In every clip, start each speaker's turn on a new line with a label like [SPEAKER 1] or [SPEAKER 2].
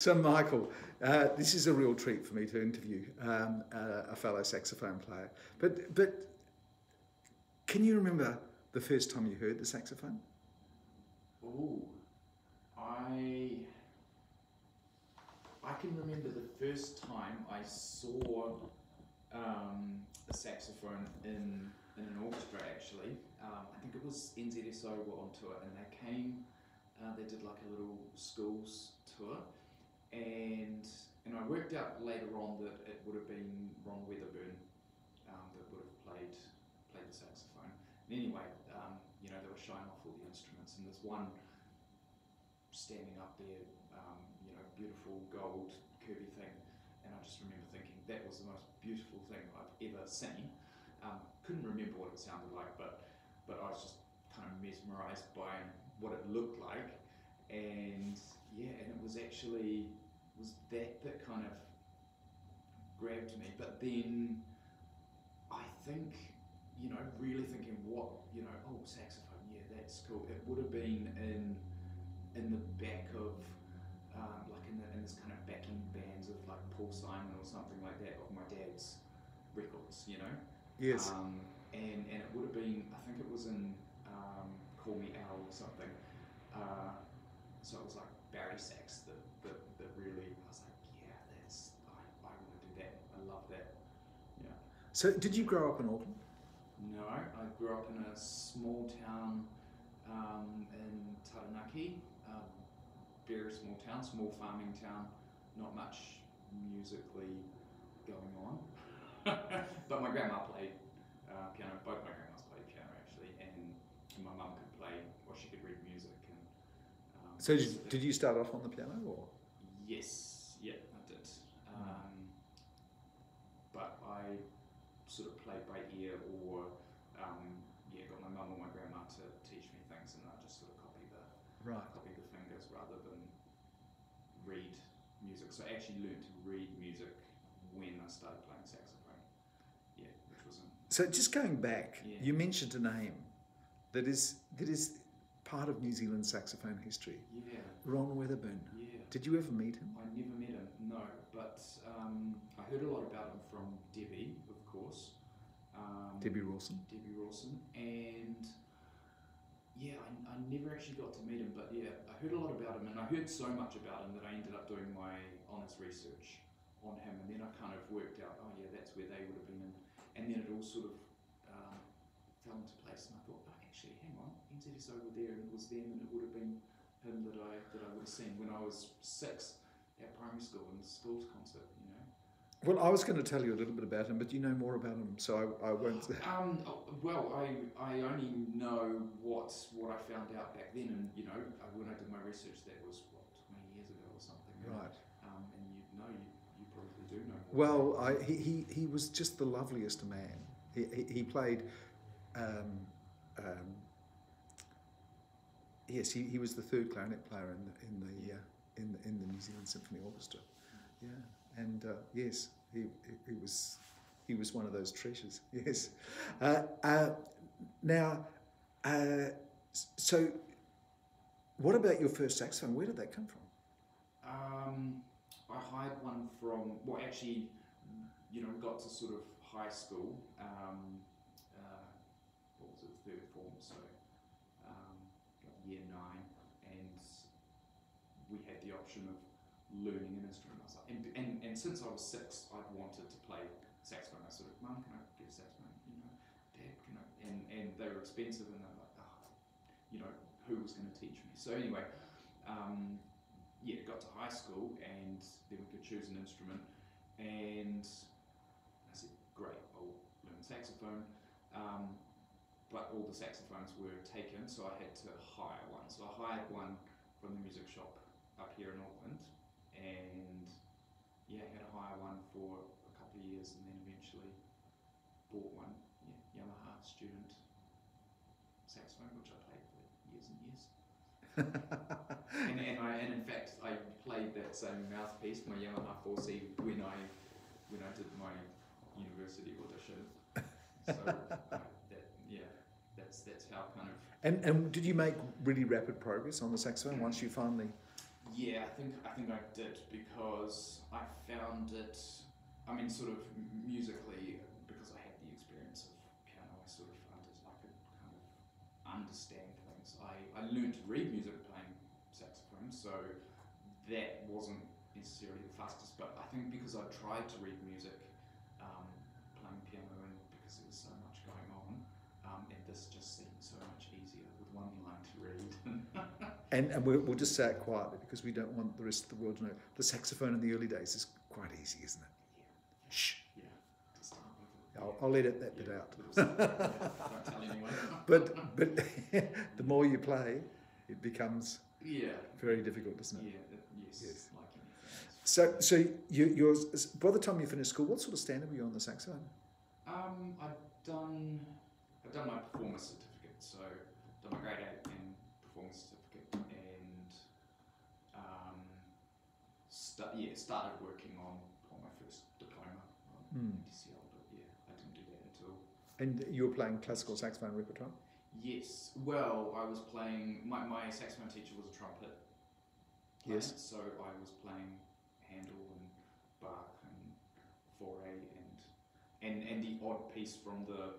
[SPEAKER 1] So, Michael, this is a real treat for me to interview a fellow saxophone player. But can you remember the first time you heard the saxophone?
[SPEAKER 2] Oh, I can remember the first time I saw a saxophone in an orchestra. Actually, I think it was NZSO were on tour, and they came. They did like a little schools tour, and I worked out later on that it would have been Ron Weatherburn that would have played the saxophone. And anyway, you know, they were showing off all the instruments, and there's one standing up there, you know, beautiful gold curvy thing, and I just remember thinking that was the most beautiful thing I've ever seen. Couldn't remember what it sounded like, but I was just kind of mesmerised by what it looked like, and yeah, and it was actually that kind of grabbed me. But then I think, you know, really thinking what, you know, oh, saxophone, yeah, that's cool. It would have been in the back of like in this kind of backing bands of like Paul Simon or something like that of my dad's records, you know.
[SPEAKER 1] Yes.
[SPEAKER 2] And it would have been, I think it was in Call Me Al or something. So it was like Barry sax that really, I was like, yeah, I want to do that. I love that. Yeah.
[SPEAKER 1] So did you grow up in Auckland?
[SPEAKER 2] No, I grew up in a small town in Taranaki, very small town, small farming town, not much musically going on. But my grandma played piano, both my grandmas played piano actually, and my mum could play, or she could read music. And
[SPEAKER 1] So did you start off on the piano, or?
[SPEAKER 2] Yes, yeah, I did. But I sort of played by ear, or yeah, got my mum or my grandma to teach me things, and I just sort of copy the fingers rather than read music. So I actually learned to read music when I started playing saxophone. Yeah, which was
[SPEAKER 1] So just going back,
[SPEAKER 2] yeah.
[SPEAKER 1] You mentioned a name that is part of New Zealand saxophone history.
[SPEAKER 2] Yeah.
[SPEAKER 1] Ron Weatherburn.
[SPEAKER 2] Yeah.
[SPEAKER 1] Did you ever meet him?
[SPEAKER 2] I never met him, no, but I heard a lot about him from Debbie, of course.
[SPEAKER 1] Debbie Rawson.
[SPEAKER 2] And yeah, I never actually got to meet him, but yeah, I heard a lot about him, and I heard so much about him that I ended up doing my honours research on him, and then I kind of worked out, oh yeah, that's where they would have been, and then it all sort of fell into place, and I thought, oh, actually, hang on, NZSO were there, and it was them, and it would have been him that I would have seen when I was 6 at primary school in the schools concert, you know.
[SPEAKER 1] Well, I was going to tell you a little bit about him, but you know more about him, so I won't.
[SPEAKER 2] Well, I only know what I found out back then, and you know, when I did my research, that was what, 20 years ago or something.
[SPEAKER 1] Right.
[SPEAKER 2] And you probably do know more.
[SPEAKER 1] Well, he was just the loveliest man. He played. Yes, he was the third clarinet player in the New Zealand Symphony Orchestra. Yeah, and yes, he was one of those treasures. Yes. Now, so what about your first saxophone? Where did that come from?
[SPEAKER 2] I hired one from, well, actually, you know, we got to sort of high school. What was it, third form? So got year 9, and we had the option of learning an instrument. I was like, and since I was 6, I'd wanted to play saxophone. I sort of, Mum, can I get a saxophone? You know, Dad, can I? And they were expensive, and they were like, oh, you know, who was going to teach me? So anyway, yeah, got to high school, and then we could choose an instrument, and I said, great, I'll learn saxophone. But all the saxophones were taken, so I had to hire one. So I hired one from the music shop up here in Auckland, and yeah, had to hire one for a couple of years, and then eventually bought one, yeah, Yamaha student saxophone, which I played for years and years. and in fact, I played that same mouthpiece, my Yamaha 4C, when I did my university audition. So that's how kind of.
[SPEAKER 1] And did you make really rapid progress on the saxophone once you finally
[SPEAKER 2] Yeah, I think I did because I found it. I mean, sort of musically, because I had the experience of piano, I sort of I could kind of understand things. I learned to read music playing saxophone, so that wasn't necessarily the fastest. But I think because I tried to read music playing piano, and because there was so much going on, and this just seemed so much easier with one line to read.
[SPEAKER 1] And we'll just say it quietly because we don't want the rest of the world to know. The saxophone in the early days is quite easy, isn't it?
[SPEAKER 2] Yeah.
[SPEAKER 1] Shh.
[SPEAKER 2] Yeah. To start with.
[SPEAKER 1] I'll edit that bit out.
[SPEAKER 2] Don't tell anyone.
[SPEAKER 1] But the more you play, it becomes very difficult, doesn't it?
[SPEAKER 2] Yeah. Yes. Like anything else.
[SPEAKER 1] So you're by the time you finished school, what sort of standard were you on the saxophone?
[SPEAKER 2] I've done my performance certificate, so done my grade 8 and performance certificate, and started working on my first diploma on DCL, but I didn't do that until.
[SPEAKER 1] And you were playing classical saxophone repertoire?
[SPEAKER 2] Yes, well, I was playing. My saxophone teacher was a trumpet player,
[SPEAKER 1] Yes.
[SPEAKER 2] so I was playing Handel and Bach and Fauré and the odd piece from the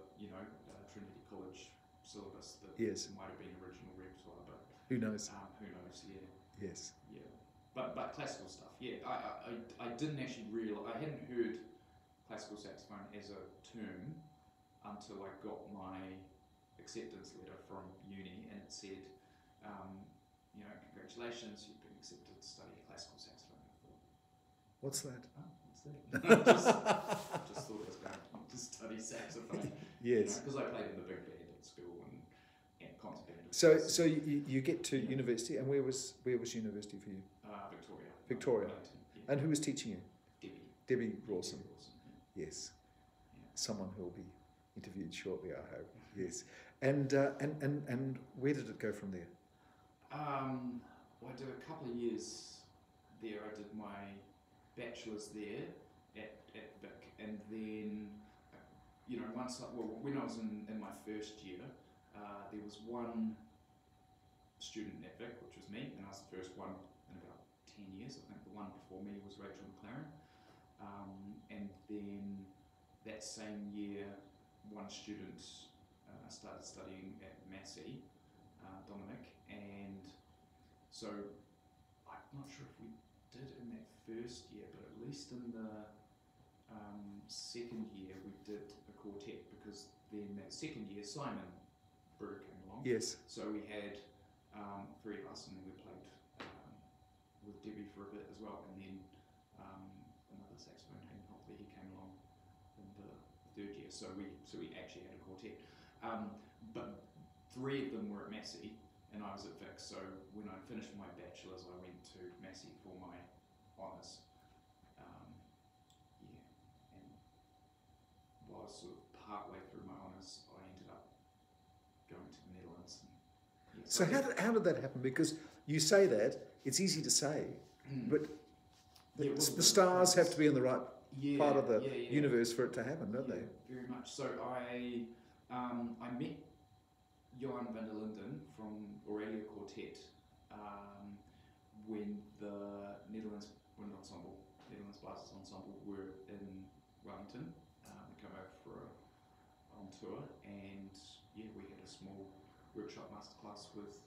[SPEAKER 2] Trinity College syllabus that might have been original repertoire, but
[SPEAKER 1] Who knows?
[SPEAKER 2] who knows? Yeah.
[SPEAKER 1] Yes.
[SPEAKER 2] Yeah. But classical stuff. Yeah. I didn't actually I hadn't heard classical saxophone as a term until I got my acceptance letter from uni, and it said, congratulations, you've been accepted to study classical saxophone. I thought,
[SPEAKER 1] What's that?
[SPEAKER 2] oh, what's that? just thought I was going to study saxophone.
[SPEAKER 1] Yes.
[SPEAKER 2] Because I played in the big band at school and concert band.
[SPEAKER 1] So you get to university, and where was university for you?
[SPEAKER 2] Victoria.
[SPEAKER 1] Victoria.
[SPEAKER 2] Wellington, yeah.
[SPEAKER 1] And who was teaching you?
[SPEAKER 2] Debbie
[SPEAKER 1] Rawson.
[SPEAKER 2] Yeah.
[SPEAKER 1] Yes.
[SPEAKER 2] Yeah.
[SPEAKER 1] Someone who will be interviewed shortly, I hope. Yes. And where did it go from there?
[SPEAKER 2] Well, I did a couple of years there. I did my bachelor's there at Vic, and then when I was in my first year, there was one student at Vic, which was me, and I was the first one in about 10 years. I think the one before me was Rachel McLaren, and then that same year, one student started studying at Massey, Dominic, and so I'm not sure if we did in that first year, but at least in the second year we did a quartet, because then that second year Simon Brewer came along.
[SPEAKER 1] Yes.
[SPEAKER 2] So we had three of us, and then we played with Debbie for a bit as well, and then another saxophone, Hayden Hopley, he came along in the third year. So we actually had a quartet. But three of them were at Massey, and I was at Vic. So when I finished my bachelor's, I went to Massey for my honours. And while I was sort of partway through my honours, I ended up going to the Netherlands.
[SPEAKER 1] So how did that happen? Because you say that, it's easy to say, but the stars have to be in the right part of the universe for it to happen, don't they?
[SPEAKER 2] Very much. So I met Johan van der Linden from Aotearoa Quartet when the Netherlands Wind Ensemble, Netherlands Blasters Ensemble, were in Wellington. We came over on tour, and we had a small workshop masterclass with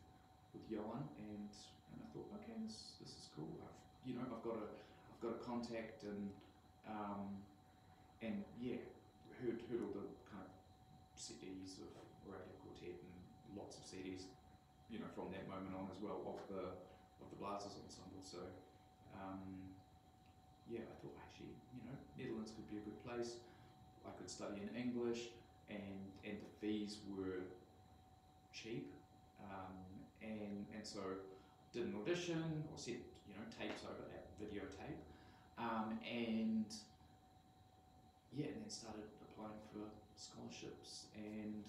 [SPEAKER 2] Johan, and I thought, okay, this is cool. I've got a contact, and heard all the kind of CDs of Aotearoa Quartet, and lots of CDs, from that moment on as well, of the Blasters Ensemble. So I thought, actually, Netherlands could be a good place. I could study in English, and the fees were cheap, and so did an audition, or sent tapes over that videotape, and then started applying for scholarships, and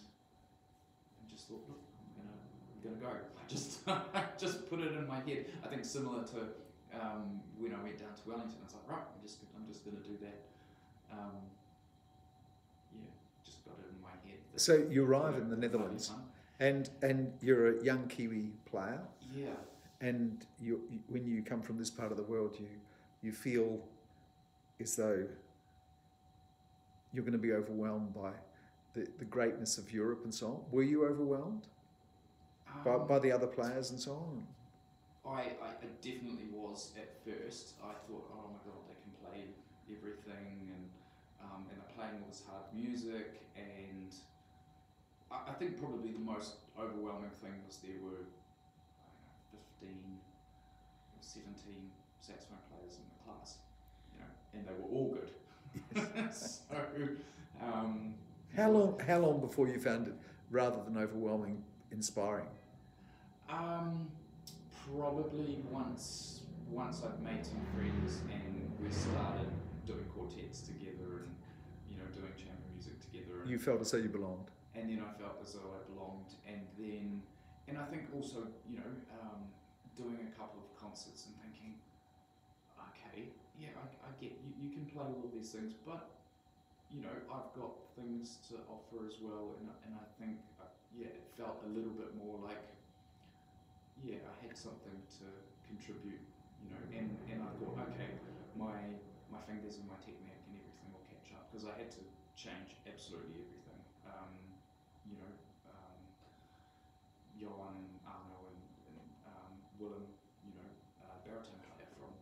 [SPEAKER 2] just thought, look, I'm gonna go. I just put it in my head. I think similar to when I went down to Wellington, I was like, right, I'm just gonna do that. Just got it in my head.
[SPEAKER 1] So you arrive in the Netherlands, and you're a young Kiwi player.
[SPEAKER 2] Yeah.
[SPEAKER 1] and when you come from this part of the world, you feel as though you're going to be overwhelmed by the greatness of Europe and so on. Were you overwhelmed by the other players and so on?
[SPEAKER 2] I definitely was at first. I thought, oh my god, they can play everything, and they're playing all this hard music, and I think probably the most overwhelming thing was there were, I don't know, 15 or 17 saxophone players in the class, and they were all good. So,
[SPEAKER 1] how long before you found it, rather than overwhelming, inspiring?
[SPEAKER 2] Probably once I'd made some friends and we started doing quartets together and doing chamber music together.
[SPEAKER 1] You felt as though you belonged.
[SPEAKER 2] And then I felt as though I belonged, and I think also doing a couple of concerts and thinking, okay, yeah, I get you can play all of these things, but I've got things to offer as well, and I think it felt a little bit more like I had something to contribute, and I thought, okay, my fingers and my technique and everything will catch up, because I had to change absolutely everything. Johan, Arno, and Willem, baritone player from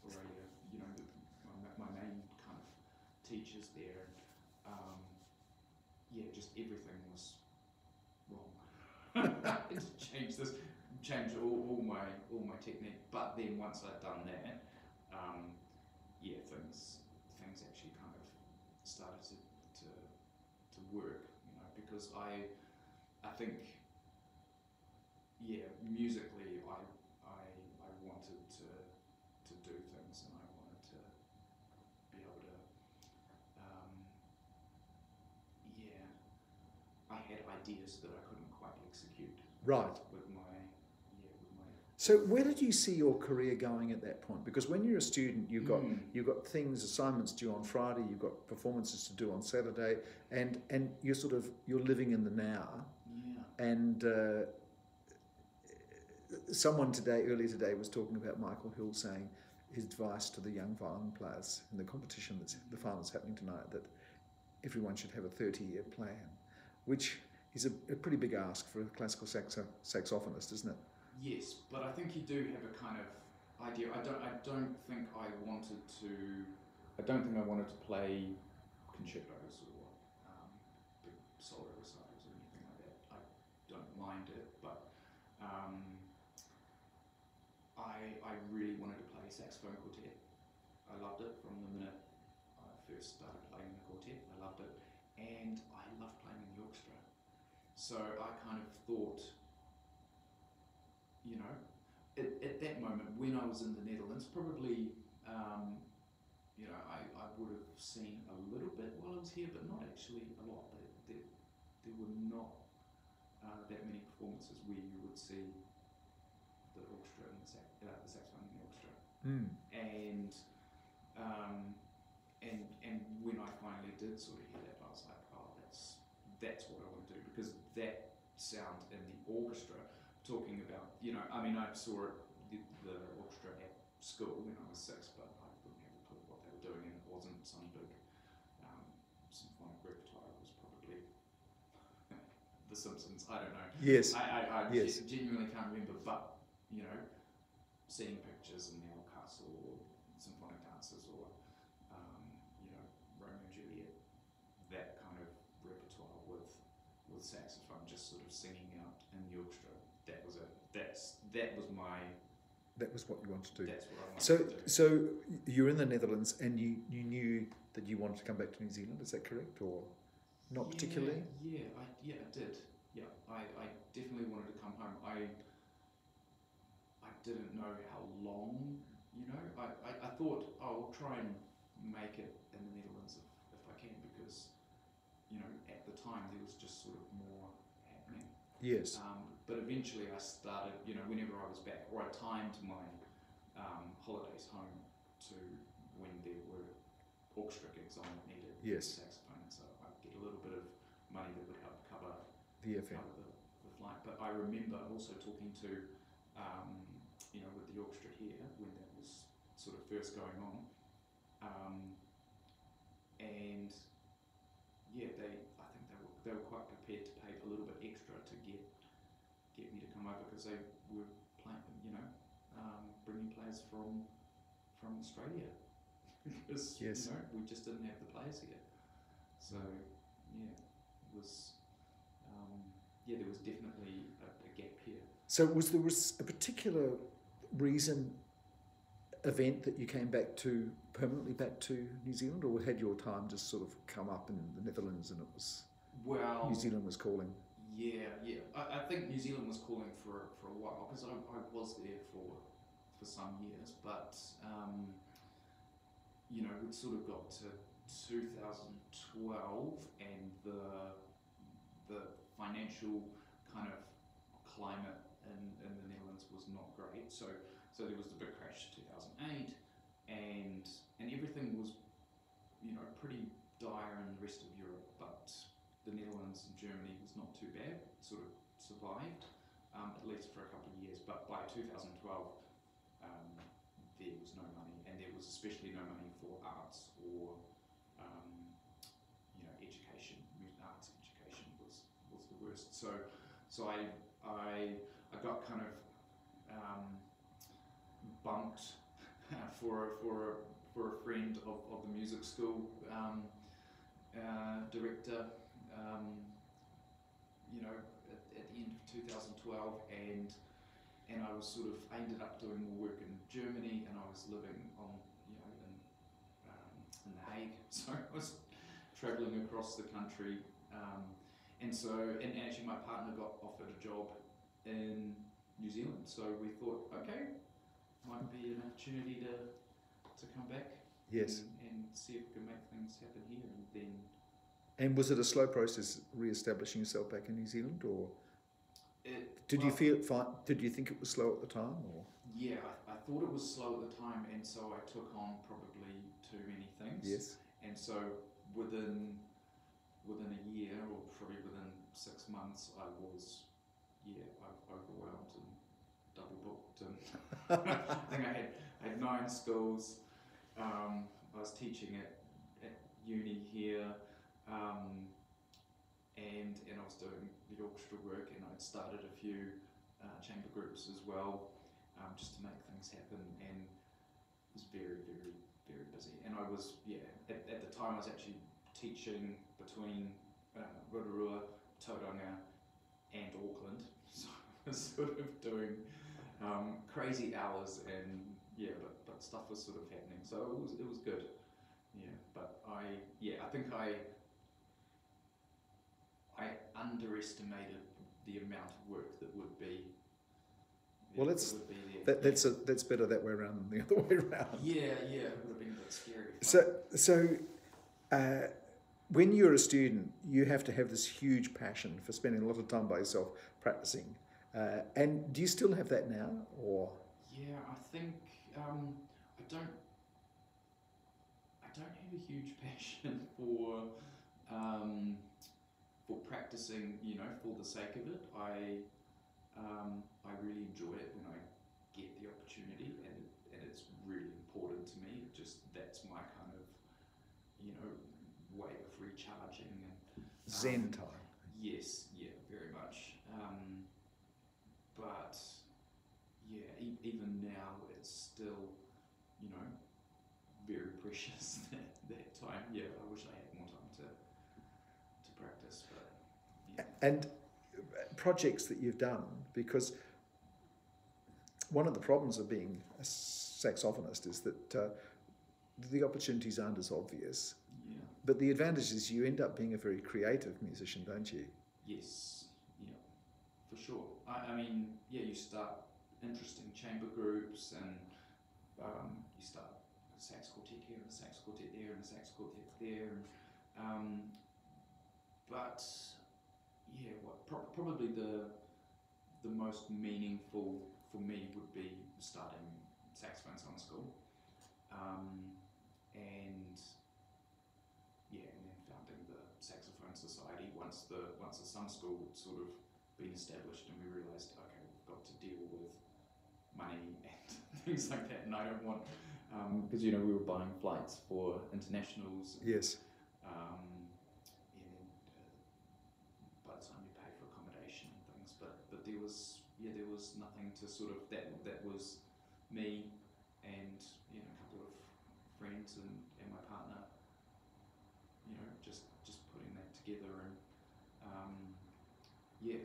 [SPEAKER 2] Australia, my main kind of teachers there, just everything was wrong. I had to change all my technique. But then once I'd done that, things actually kind of started to work, because I think, musically I wanted to do things, and I wanted to be able to, I had ideas that I couldn't quite execute.
[SPEAKER 1] Right.
[SPEAKER 2] With my.
[SPEAKER 1] So where did you see your career going at that point? Because when you're a student, you've got assignments due on Friday, you've got performances to do on Saturday, and you're living in the now.
[SPEAKER 2] Yeah.
[SPEAKER 1] And someone earlier today was talking about Michael Hill saying his advice to the young violin players in the competition the final's happening tonight, that everyone should have a 30-year plan, which is a pretty big ask for a classical saxophonist, isn't it?
[SPEAKER 2] Yes, but I think you do have a kind of idea. I don't think I wanted to play concertos or big solo recitals or anything like that. I don't mind it, but I really wanted to play saxophone quartet. I loved it from the minute I first started playing the quartet. I loved it, and I loved playing in the orchestra. So I kind of thought, at that moment when I was in the Netherlands, probably, I would have seen a little bit while I was here, but not actually a lot. There were not that many performances where you would see the orchestra and the saxophone in the orchestra.
[SPEAKER 1] Mm.
[SPEAKER 2] And when I finally did sort of hear that, I was like, oh, that's what I want to do, because that sound in the orchestra, talking about, I saw the orchestra at school when I was 6, but I didn't have a clue what they were doing, and it wasn't some big symphonic repertoire. It was probably The Simpsons, I don't know.
[SPEAKER 1] Yes.
[SPEAKER 2] I
[SPEAKER 1] yes.
[SPEAKER 2] Genuinely can't remember, but, seeing pictures in the old castle, or symphonic dances, or, Romeo and Juliet, that kind of repertoire with saxophone, just sort of singing out in the orchestra, that was it.
[SPEAKER 1] That was what you wanted to do.
[SPEAKER 2] That's what I wanted to do.
[SPEAKER 1] So you're in the Netherlands, and you knew that you wanted to come back to New Zealand. Is that correct, or not particularly?
[SPEAKER 2] Yeah, I did. Yeah, I definitely wanted to come home. I didn't know how long. I thought, I'll try and make it in the Netherlands if I can, because at the time there was just sort of more happening.
[SPEAKER 1] Yes.
[SPEAKER 2] But eventually I started, whenever I was back, or I timed my holidays home to when there were orchestra gigs on that needed saxophone, so I'd get a little bit of money that would help cover
[SPEAKER 1] the FM.
[SPEAKER 2] the flight. But I remember also talking to you know, with the orchestra here when that was sort of first going on. And yeah, I think they were quite prepared to pay a little bit extra to get me to come over, because they were playing, you know, bringing players from Australia because
[SPEAKER 1] Yes.
[SPEAKER 2] you know, we just didn't have the players here. So yeah, it was there was definitely a gap here.
[SPEAKER 1] So there was a particular reason, event that you came back to permanently back to New Zealand, or had your time just sort of come up in the Netherlands and it was
[SPEAKER 2] Well,
[SPEAKER 1] New Zealand was calling?
[SPEAKER 2] Yeah. I think New Zealand was calling for a while, because I was there for some years, but you know, we'd sort of got to 2012 and the financial kind of climate in the Netherlands was not great. So there was the big crash 2008, and everything was, you know, pretty dire in the rest of Europe, but the Netherlands and Germany was not too bad. It sort of survived, at least for a couple of years. But by 2012, there was no money, and there was especially no money for arts or you know, education. Arts education was the worst. So I got kind of bumped for a friend of the music school director, you know, at the end of 2012, and I was sort of, I ended up doing more work in Germany, and I was living on, you know, in The Hague, so I was travelling across the country, and actually my partner got offered a job in New Zealand, so we thought, okay, might be an opportunity to come back.
[SPEAKER 1] Yes.
[SPEAKER 2] And see if we can make things happen here, and then.
[SPEAKER 1] And was it a slow process re-establishing yourself back in New Zealand, or did you think it was slow at the time, or? Yeah,
[SPEAKER 2] I thought it was slow at the time, and so I took on probably too many things.
[SPEAKER 1] Yes.
[SPEAKER 2] And so within a year, or probably within 6 months, I was overwhelmed and double booked, and I think I had 9 schools. I was teaching at uni here, and I was doing the orchestra work, and I'd started a few chamber groups as well, just to make things happen, and it was very, very, very busy. And I was, at the time I was actually teaching between Aotearoa, Tauranga and Auckland, so I was sort of doing crazy hours, and but stuff was sort of happening, so it was good. But I think I underestimated the amount of work that would be.
[SPEAKER 1] Well, that's better that way around than the other way around.
[SPEAKER 2] Yeah, it would have been a bit scary.
[SPEAKER 1] So, when you're a student, you have to have this huge passion for spending a lot of time by yourself practicing. And do you still have that now, or?
[SPEAKER 2] Yeah, I think I don't have a huge passion for practicing, you know, for the sake of it. I really enjoy it when I get the opportunity, and it's really important to me. That's my kind of, you know, way of recharging and
[SPEAKER 1] Zen time.
[SPEAKER 2] Yes, very much. But even now, it's still, you know, very precious that time. Yeah, I wish I had more time to practice, but yeah.
[SPEAKER 1] And projects that you've done, because one of the problems of being a saxophonist is that the opportunities aren't as obvious.
[SPEAKER 2] Yeah.
[SPEAKER 1] But the advantage is you end up being a very creative musician, don't you?
[SPEAKER 2] Yes, yeah, for sure. I mean, you start interesting chamber groups, and you start a sax quartet here, and a sax quartet there, and a sax quartet there. But probably the most meaningful for me would be starting saxophone summer school, and then founding the Saxophone Society once the summer school had sort of been established, and we realised, okay, we've got to deal with things like that, and I don't want, because we were buying flights for internationals.
[SPEAKER 1] Yes.
[SPEAKER 2] And by the time you pay for accommodation and things, but there was nothing to sort of that was me and a couple of friends and my partner, just putting that together, and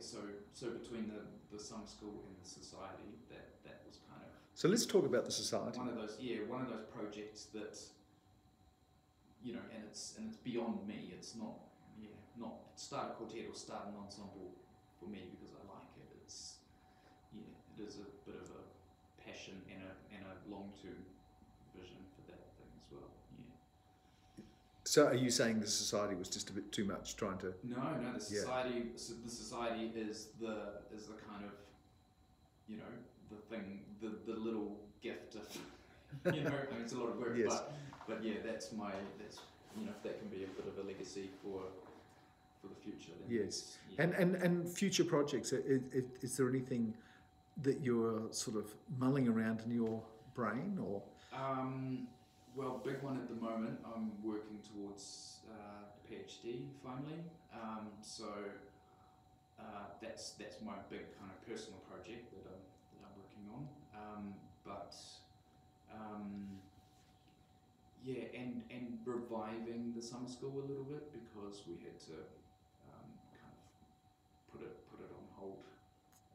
[SPEAKER 2] so between the summer school and the society, that was kind of.
[SPEAKER 1] So let's talk about the society.
[SPEAKER 2] One of those projects that, and it's beyond me. It's not start a quartet or start an ensemble for me because I like it. It is a bit of a passion and a long-term vision for that thing as well. Yeah.
[SPEAKER 1] So are you saying the society was just a bit too much trying to?
[SPEAKER 2] No. The society. So the society is the kind of, the thing, the little gift of, I mean, it's a lot of work,
[SPEAKER 1] yes.
[SPEAKER 2] but yeah, that's if that can be a bit of a legacy for the future. Then
[SPEAKER 1] yes. And future projects. Is there anything that you're sort of mulling around in your brain, or?
[SPEAKER 2] Well, big one at the moment. I'm working towards PhD finally. So that's my big kind of personal project that I'm working on. And reviving the summer school a little bit because we had to kind of put it on hold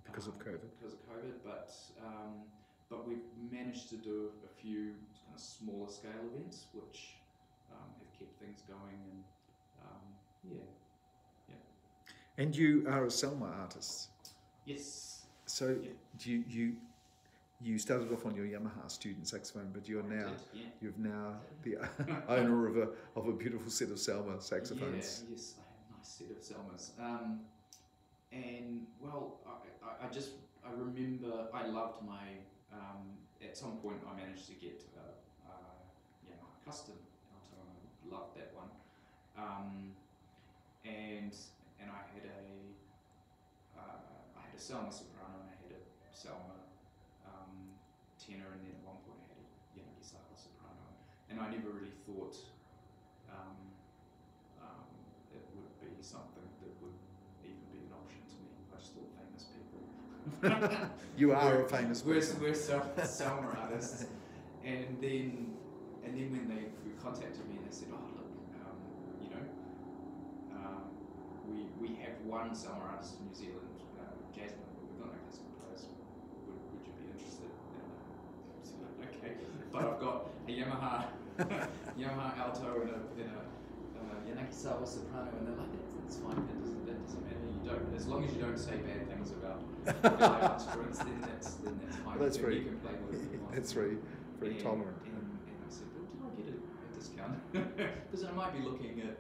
[SPEAKER 1] because of COVID.
[SPEAKER 2] But we've managed to do a few kind of smaller scale events which have kept things going, and
[SPEAKER 1] And you are a Selma artist.
[SPEAKER 2] Yes.
[SPEAKER 1] So you started off on your Yamaha student saxophone, but you're now you've now the owner of a beautiful set of Selma saxophones.
[SPEAKER 2] Yeah, yes, I have a nice set of Selmas. And well, I remember I loved my. At some point, I managed to get Yamaha custom Aotearoa. Loved that one. And I had a Selma soprano and I had a Selma tenor, and then at one point I had a Jamieson soprano, and I never really thought it would be something that would even be an option to me. I just thought famous people.
[SPEAKER 1] You are a famous person.
[SPEAKER 2] We're Selma artists, and then when they contacted me and they said, oh look, we have one Selma artist in New Zealand, Jasmine, but we've got no custom players. Would you be interested? Okay, but I've got a Yamaha alto and a Yanagisawa soprano, and they're like, that's fine. That doesn't matter. You don't, as long as you don't say bad things about live instruments, then that's fine.
[SPEAKER 1] Well, that's very.
[SPEAKER 2] You can play whatever you want.
[SPEAKER 1] That's very tolerant.
[SPEAKER 2] And I said, well, did I get a discount? Because I might be looking at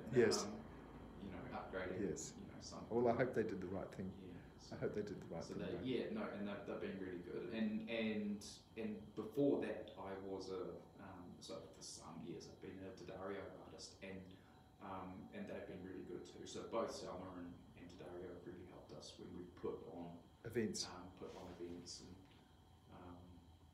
[SPEAKER 2] upgrading.
[SPEAKER 1] Yes.
[SPEAKER 2] Something.
[SPEAKER 1] Well, I hope they did the right thing.
[SPEAKER 2] Yeah.
[SPEAKER 1] I hope they did the right thing.
[SPEAKER 2] And they've been really good. And before that, I was so for some years I've been a Auckland artist, and they've been really good too. So both Selma and Auckland have really helped us when we put on
[SPEAKER 1] events.
[SPEAKER 2] And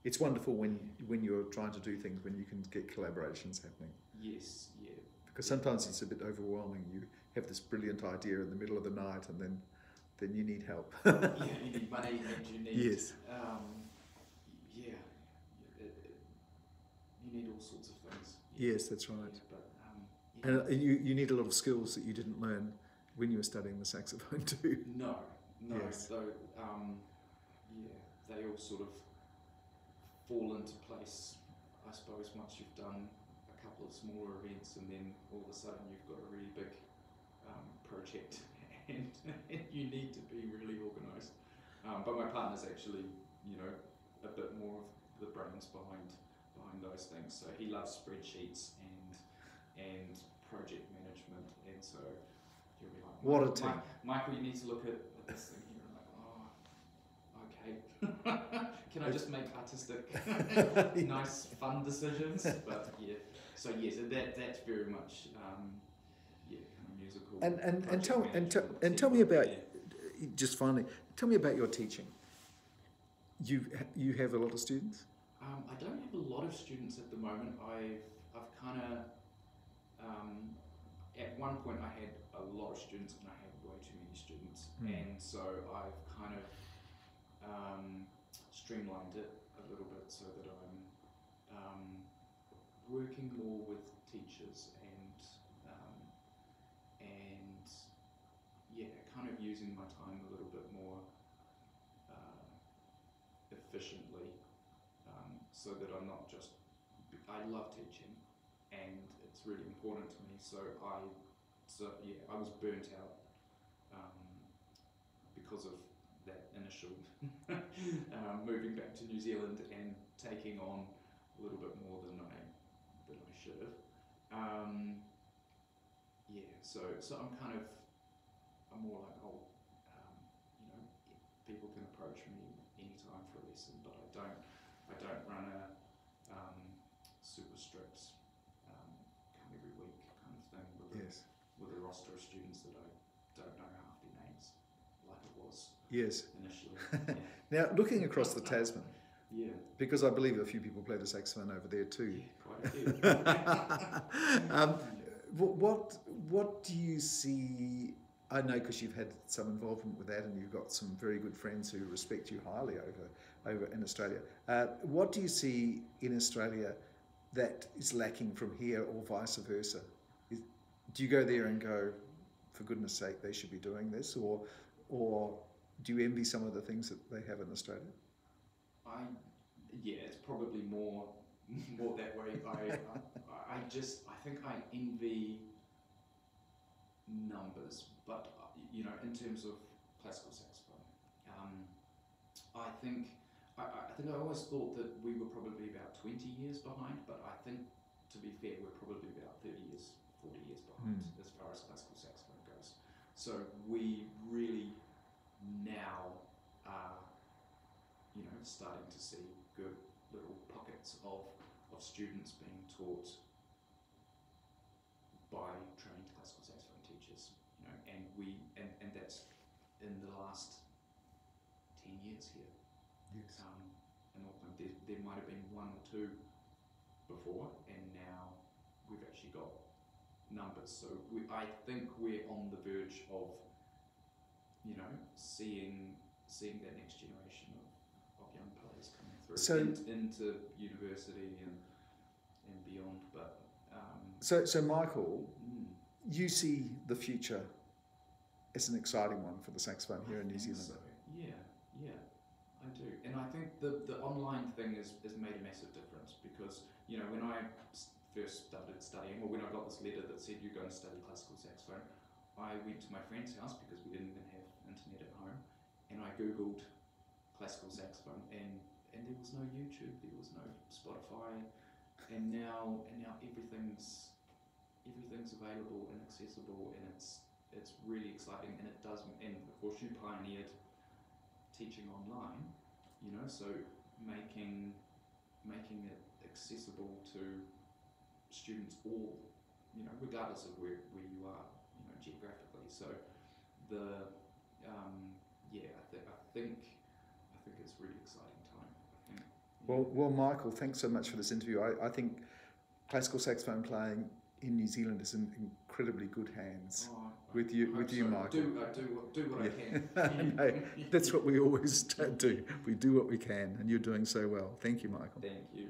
[SPEAKER 1] it's wonderful when you're trying to do things when you can get collaborations happening.
[SPEAKER 2] Yes, yeah.
[SPEAKER 1] Because sometimes it's a bit overwhelming. You have this brilliant idea in the middle of the night, and then you need help.
[SPEAKER 2] Yeah, you need money, and you need
[SPEAKER 1] yes.
[SPEAKER 2] You need all sorts of things.
[SPEAKER 1] Yes, that's right.
[SPEAKER 2] Yeah, but
[SPEAKER 1] and you need a lot of skills that you didn't learn when you were studying the saxophone too.
[SPEAKER 2] No.
[SPEAKER 1] Yes.
[SPEAKER 2] So they all sort of fall into place, I suppose, once you've done a couple of smaller events, and then all of a sudden you've got a really big project, and you need to be really organised. But my partner's actually, a bit more of the brains behind those things. So he loves spreadsheets and project management, and so he'll be like,
[SPEAKER 1] what a team.
[SPEAKER 2] Michael, you need to look at this thing here. I'm like, oh, okay. Can I just make artistic, nice, fun decisions? But yeah, so yes, that's very much kind of musical.
[SPEAKER 1] And tell me about just finally. Tell me about your teaching. You have a lot of students.
[SPEAKER 2] I don't have a lot of students at the moment. I've kind of at one point I had a lot of students and I had way too many students, and so I've kind of streamlined it a little bit so that I'm working more with teachers and yeah, kind of using my time a little bit more efficiently, so that I'm not just, I love teaching and it's really important to me, so I was burnt out because of that initial moving back to New Zealand and taking on a little bit more than I should have. So I'm more like, people can approach me anytime for a lesson, but I don't run a super strict come every week kind of thing with a roster of students that I don't know half their names, like it was initially.
[SPEAKER 1] Now, looking across the Tasman,
[SPEAKER 2] because
[SPEAKER 1] I believe a few people play the saxophone over there too.
[SPEAKER 2] Quite a few.
[SPEAKER 1] What do you see? I know because you've had some involvement with that and you've got some very good friends who respect you highly over in Australia. What do you see in Australia that is lacking from here or vice versa? Do you go there and go, for goodness sake, they should be doing this? Or do you envy some of the things that they have in Australia?
[SPEAKER 2] It's probably more that way. I think I envy numbers, but in terms of classical saxophone, I think I always thought that we were probably about 20 years behind, but I think, to be fair, we're probably about 30 years, 40 years behind as far as classical saxophone goes. So we really now are, starting to see good little pockets of students being taught by trained classical saxophone teachers, and that's in the last 10 years here.
[SPEAKER 1] Yes.
[SPEAKER 2] In Auckland, there might have been one or two before, and now we've actually got numbers. So I think we're on the verge of, seeing that next generation of young players coming through into university and beyond. But
[SPEAKER 1] so Michael, you see the future as an exciting one for the saxophone here in New Zealand.
[SPEAKER 2] So. Yeah, I do. And I think the online thing has made a massive difference because, when I first started studying, or when I got this letter that said you're going to study classical saxophone, I went to my friend's house because we didn't even have internet at home, and I googled classical saxophone, and there was no YouTube, there was no Spotify, and now everything's available and accessible, and it's really exciting, and of course you pioneered teaching online, so making it accessible to students all, regardless of where you are, geographically. So I think it's a really exciting time.
[SPEAKER 1] Well, Michael, thanks so much for this interview. I think classical saxophone playing in New Zealand is in incredibly good hands with you, Michael.
[SPEAKER 2] Do what I can.
[SPEAKER 1] No, that's what we always do. We do what we can, and you're doing so well. Thank you, Michael.
[SPEAKER 2] Thank you.